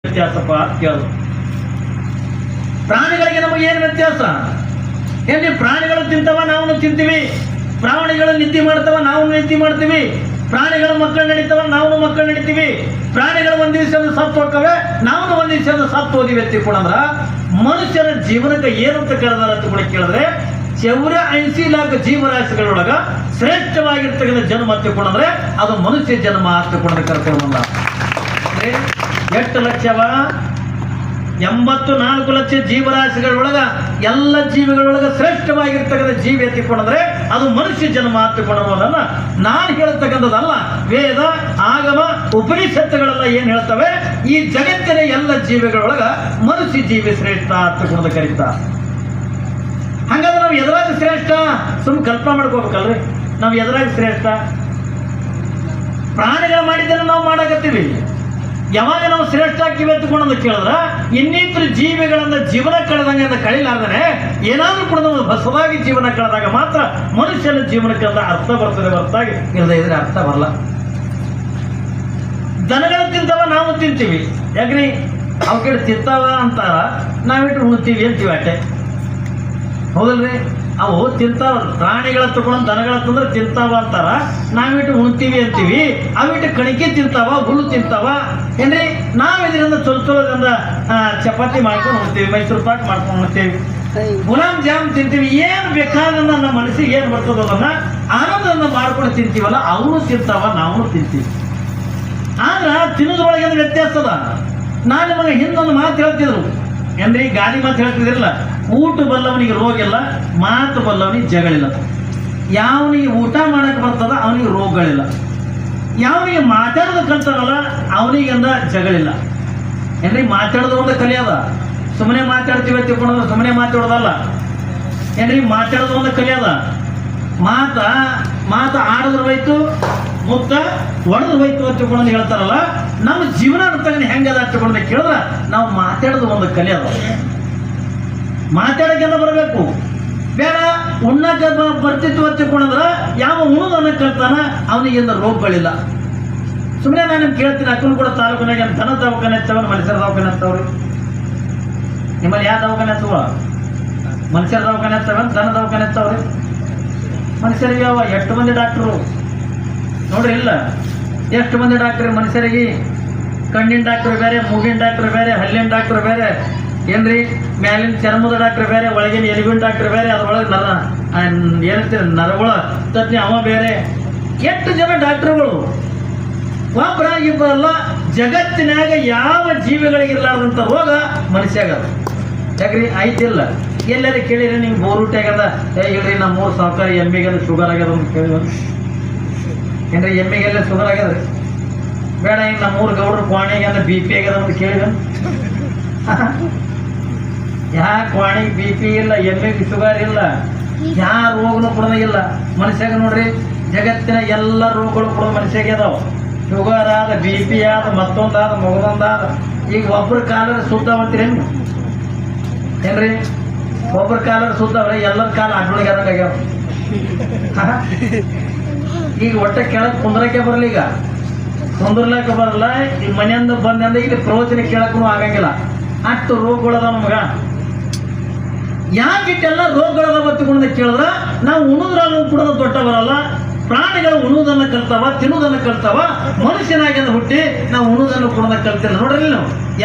ವ್ಯತ್ಯಾಸಪ್ಪ ಅಂತ ಕೇಳೋದು. ಪ್ರಾಣಿಗಳಿಗೆ ನಮಗೆ ಏನು ವ್ಯತ್ಯಾಸ? ಏನ್ರಿ, ಪ್ರಾಣಿಗಳು ತಿಂತವ, ನಾವು ತಿಂತೀವಿ. ಪ್ರಾಣಿಗಳು ನಿದ್ದೆ ಮಾಡ್ತವ, ನಾವು ನಿದ್ದೆ ಮಾಡ್ತೀವಿ. ಪ್ರಾಣಿಗಳು ಮಕ್ಕಳು ನಡೀತವ, ನಾವು ಮಕ್ಕಳು ನಡೀತೀವಿ. ಪ್ರಾಣಿಗಳು ಒಂದ್ ದಿವಸ ಸತ್ತು ಹೋಗ್ತವೆ, ನಾವು ಒಂದ್ ದಿವಸ ಸತ್ತು ಹೋದಿವಿ ಎತ್ತಿಕೊಂಡ್ರ ಮನುಷ್ಯನ ಜೀವನಕ್ಕೆ ಏನಂತ ಕರೆದಾರ ಅಂತ ಕೂಡ ಕೇಳಿದ್ರೆ 84 ಲಾಖ ಜೀವರಾಶಿಗಳೊಳಗ ಶ್ರೇಷ್ಠವಾಗಿರ್ತಕ್ಕಂಥ ಜನ್ಮ ಹತ್ತಿಕೊಂಡ್ರೆ ಅದು ಮನುಷ್ಯ ಜನ್ಮ ಹತ್ತಿಕೊಂಡ್ರೆ ಕರ್ಕೊಂಡ. ಎಷ್ಟು ಲಕ್ಷವ? 84 ಲಕ್ಷ ಜೀವರಾಶಿಗಳೊಳಗ ಎಲ್ಲ ಜೀವಿಗಳೊಳಗ ಶ್ರೇಷ್ಠವಾಗಿರ್ತಕ್ಕಂಥ ಜೀವಿ ಎತ್ತಿಕೊಂಡ್ರೆ ಅದು ಮನುಷ್ಯ ಜನ್ಮ ಹತ್ತಿಕೊಂಡಲ್ಲ. ನಾನು ಹೇಳ್ತಕ್ಕಂಥದ್ದಲ್ಲ, ವೇದ ಆಗಮ ಉಪನಿಷತ್ತುಗಳೆಲ್ಲ ಏನ್ ಹೇಳ್ತವೆ, ಈ ಜಗತ್ತಿನ ಎಲ್ಲ ಜೀವಿಗಳೊಳಗ ಮನುಷ್ಯ ಜೀವಿ ಶ್ರೇಷ್ಠ ಹತ್ತಿಕೊಂಡ ಕರೀತಾರೆ. ಹಂಗಾದ್ರೆ ನಾವು ಎದುರಾಗ ಶ್ರೇಷ್ಠ? ಸುಮ್ ಕಲ್ಪನಾ ಮಾಡ್ಕೋಬೇಕಲ್ರಿ, ನಾವು ಎದುರಾಗ ಶ್ರೇಷ್ಠ? ಪ್ರಾಣಿಗಳು ಮಾಡಿದ್ದನ್ನು ನಾವು ಮಾಡಕತ್ತೀವಿ. ಯಾವಾಗ ನಾವು ಶ್ರೇಷ್ಠ ಆಗ್ತೀವಿ ಎತ್ತುಕೊಂಡು ಕೇಳಿದ್ರ ಇನ್ನಿತರ ಜೀವಿಗಳನ್ನ ಜೀವನ ಕಳೆದಂಗೆ ಅಂತ ಕಳಿಲಾರ್ದರೆ ಏನಾದ್ರೂ ಕೂಡ ನಾವು ಹೊಸದಾಗಿ ಜೀವನ ಕಳೆದಾಗ ಮಾತ್ರ ಮನುಷ್ಯನ ಜೀವನಕ್ಕೆ ಅರ್ಥ ಬರ್ತದೆ, ಹೊರತಾಗಿ ಇಲ್ಲದೆ ಇದ್ರೆ ಅರ್ಥ ಬರಲ್ಲ. ದನಗಳು ತಿಂತಾವ, ನಾವು ತಿಂತೀವಿ. ಯಾಕ್ರಿ, ಅವ್ ಕಡೆ ತಿಂತಾವ ಅಂತಾರ, ನಾವಿಟ್ಟು ಉಣ್ತೀವಿ ಅಂತೀವಿ ಅಷ್ಟೇ, ಹೌದಲ್ರಿ? ಅವು ತಿಂತಾವ, ಪ್ರಾಣಿಗಳ ತಗೊಂಡು ದನಗಳ ತಂದ್ರೆ ತಿಂತಾವ ಅಂತಾರ, ನಾವಿಟ್ಟು ಉಣ್ತೀವಿ ಅಂತೀವಿ. ಅವಿಟ್ಟು ಕಣಿಕೆ ತಿಂತಾವ, ಹುಲ್ಲು ತಿಂತಾವ. ಏನ್ರಿ, ನಾವ್ ಇದರಿಂದ ಚೊಲೋದಿಂದ ಚಪಾತಿ ಮಾಡ್ಕೊಂಡು ಉಣ್ತೀವಿ, ಮೈಸೂರು ಪಾಕ್ ಮಾಡ್ಕೊಂಡು ಉಣ್ತೀವಿ, ಗುಲಾಬ್ ಜಾಮ್ ತಿಂತೀವಿ. ಏನ್ ಬೇಕಾದ ನಮ್ಮ ಮನಸ್ಸಿಗೆ ಏನ್ ಬರ್ತದ ಅದನ್ನ ಆನಂದದಿಂದ ಮಾಡ್ಕೊಂಡು ತಿಂತೀವಲ್ಲ, ಅವನು ತಿಂತಾವ, ನಾವು ತಿಂತೀವಿ. ಆದ್ರ ತಿನ್ನೋದ್ರೊಳಗೆ ವ್ಯತ್ಯಾಸ ಅದ. ನಾನು ನಿಮಗೆ ಹಿಂದೊಂದು ಮಾತು ಹೇಳ್ತಿದ್ರು, ಏನ್ರಿ, ಗಾಡಿ ಮಾತು ಹೇಳ್ತಿದ್ರಲ್ಲ, ಊಟ ಬಲ್ಲವನಿಗೆ ರೋಗ ಇಲ್ಲ, ಮಾತು ಬಲ್ಲವನಿಗೆ ಜಗಳಿಲ್ಲ. ಯಾವನಿಗೆ ಊಟ ಮಾಡಕ್ ಬರ್ತದ ಅವನಿಗೆ ರೋಗಗಳಿಲ್ಲ, ಯಾವನಿಗೆ ಮಾತಾಡೋದು ಕಲ್ತಾನಲ್ಲ ಅವನಿಗೆ ಅಂದ ಜಗಳಿಲ್ಲ. ಏನ್ರಿ, ಮಾತಾಡೋದು ಒಂದು ಕಲಿಯೋದ. ಸುಮ್ಮನೆ ಮಾತಾಡ್ತೀವಿ ತಿಳ್ಕೊಂಡ್ರೆ ಸುಮ್ಮನೆ ಮಾತಾಡೋದಲ್ಲ. ಏನ್ರಿ, ಮಾತಾಡೋದು ಒಂದು ಕಲಿಯೋದ. ಮಾತ ಆಡಿದ್ರು ಹೋಯ್ತು, ಮುಕ್ತ ಒಡೆದು ಹೋಯ್ತು ಅಂತ ತಿಳ್ಕೊಂಡು ಹೇಳ್ತಾರಲ್ಲ. ನಮ್ಮ ಜೀವನ ತಗೊಂಡು ಹೆಂಗದ ತಿಳ್ಕೊಂಡ ಕೇಳಿದ್ರ ನಾವು ಮಾತಾಡೋದು ಒಂದು ಕಲಿಯೋದ. ಮಾತಾಡೋಕೆಲ್ಲ ಬರಬೇಕು, ಬೇಡ ಉಣ್ಣಕ ಬರ್ತಿತ್ತು ಅಂತ ತಿಳ್ಕೊಂಡ್ರ ಯಾವ ಉಣ್ಣೋದನ್ನ ಕಲ್ತಾನ ಅವನಿಗಿಂದ ರೋಗಗಳಿಲ್ಲ. ಸುಮ್ಮನೆ ನಾನು ನಿಮ್ಗೆ ಕೇಳ್ತೀನಿ, ಅಕ್ಕನು ಕೂಡ ತಾಲೂಕಿನಾಗ ದನ ದವಾಖಾನೆ ಹಚ್ಚವ, ಮನುಷ್ಯರ ದವಾಖಾನೆ ಹಚ್ಚವ್ರಿ. ನಿಮ್ಮಲ್ಲಿ ಯಾವ ದವಾಖಾನೆ ಹಚ್ಚುವ? ಮನುಷ್ಯರ ದವಾಖಾನೆ ಹಚ್ಚವ, ದನ ದವಾಖಾನೆ ಹಚ್ಚವ್ರಿ. ಮನುಷ್ಯರಿಗೆ ಯಾವ ಎಷ್ಟು ಮಂದಿ ಡಾಕ್ಟ್ರು ನೋಡ್ರಿ? ಇಲ್ಲ, ಎಷ್ಟು ಮಂದಿ ಡಾಕ್ಟ್ರಿ ಮನುಷ್ಯರಿಗೆ? ಕಣ್ಣಿನ ಡಾಕ್ಟರ್ ಬೇರೆ, ಮೂಗಿನ ಡಾಕ್ಟರ್ ಬೇರೆ, ಹಲ್ಲಿನ ಡಾಕ್ಟರ್ ಬೇರೆ, ಏನ್ರಿ, ಮ್ಯಾಲಿನ ಚರ್ಮದ ಡಾಕ್ಟರ್ ಬೇರೆ, ಒಳಗಿನ ಎಲುಬಿನ ಡಾಕ್ಟರ್ ಬೇರೆ, ಅದ್ರೊಳಗೆ ಏನಂತೀರ ನರಗಳ ತಜ್ಞ ಅವ ಬೇರೆ. ಎಷ್ಟು ಜನ ಡಾಕ್ಟರ್ಗಳು? ಒಬ್ಬರ ಇಬ್ಬರಲ್ಲ, ಜಗತ್ತಿನಾಗ ಯಾವ ಜೀವಿಗಳಿಗಿರ್ಲಾರ್ದಂಥ ರೋಗ ಮನುಷ್ಯಾಗದ. ಯಾಕ್ರಿ, ಆಯ್ತಿಲ್ಲ. ಎಲ್ಲಾರು ಕೇಳಿರಿ, ನಿಮ್ಗೆ ಬೋರೂಟಿ ಆಗ್ಯದ, ಇಲ್ರಿ ನಮ್ಮ 3 ಸಾವುಕಾರ ಎಮ್ಮಿಗೆಲ್ಲ ಶುಗರ್ ಆಗ್ಯದ ಅಂತ ಕೇಳಿದ್ರು. ಏನ್ರಿ, ಎಮ್ಮಿಗೆಲ್ಲ ಶುಗರ್ ಆಗ್ಯದ್ರಿ? ಬೇಡ, ಈಗ ನಮ್ಮ 3 ಗೌಡ್ರು ಕ್ವಾಣಿಗೆ ಅಂದ್ರೆ BP ಆಗ್ಯದ ಅಂತ ಕೇಳಿದ್ರು. ಯಾ ಕ್ವಾಣಿಗೆ BP ಇಲ್ಲ, ಎಮ್ಮಿಗೆ ಶುಗರ್ ಇಲ್ಲ, ಯಾ ರೋಗನು ಕೂಡ ಇಲ್ಲ. ಮನುಷ್ಯಾಗ ನೋಡ್ರಿ, ಜಗತ್ತಿನ ಎಲ್ಲ ರೋಗಗಳು ಕೂಡ ಮನುಷ್ಯಾಗೆ ಅದಾವ. ಶುಗರ್ ಆದ, BP ಆದ, ಮತ್ತೊಂದಾದ, ಮಗದೊಂದಾದ. ಈಗ ಒಬ್ರ ಕಾಲರ ಸುದ್ದಾವಂತೀರೇನು? ಏನ್ರಿ, ಒಬ್ರ ಕಾಲರ ಸುದ್ದಾವ್ರೆ, ಎಲ್ಲರ ಕಾಲ ಅಡ್ಡೊಳಗೆ ಆದಂಗಾಗ್ಯಾವ. ಈಗ ಒಟ್ಟ ಕೆಳಕ್ ಕುಂದ್ರಕ್ಕೆ ಬರಲ್ಲ, ಈಗ ಕುಂದ್ರಲಕ್ಕ ಬರಲ್ಲ. ಈಗ ಮನೆಯಿಂದ ಬಂದಂದ ಇಲ್ಲಿ ಪ್ರವಚನ ಕೇಳಕ್ಕೂ ಆಗಂಗಿಲ್ಲ. ಅಷ್ಟು ರೋಗಗಳದ ನಮಗ. ಯಾಕಿಟ್ಟೆಲ್ಲ ರೋಗಗಳದ ಬತ್ತಿಕೊಂಡ ಕೇಳಿದ್ರ ನಾವು ಉಣುದ್ರಾಗ ಕೂಡ ದೊಡ್ಡ ಬರಲ್ಲ. ಪ್ರಾಣಿಗಳು ಉಣುವುದನ್ನು ಕಲ್ತಾವ, ತಿನ್ನುವುದನ್ನು ಕಲ್ತಾವ. ಮನುಷ್ಯನಾಗಿ ಹುಟ್ಟಿ ನಾವು ಉಣುವುದನ್ನು ಕೂಡ ಕಲ್ತಿಲ್ಲ. ನೋಡ್ರಿ ನಾವು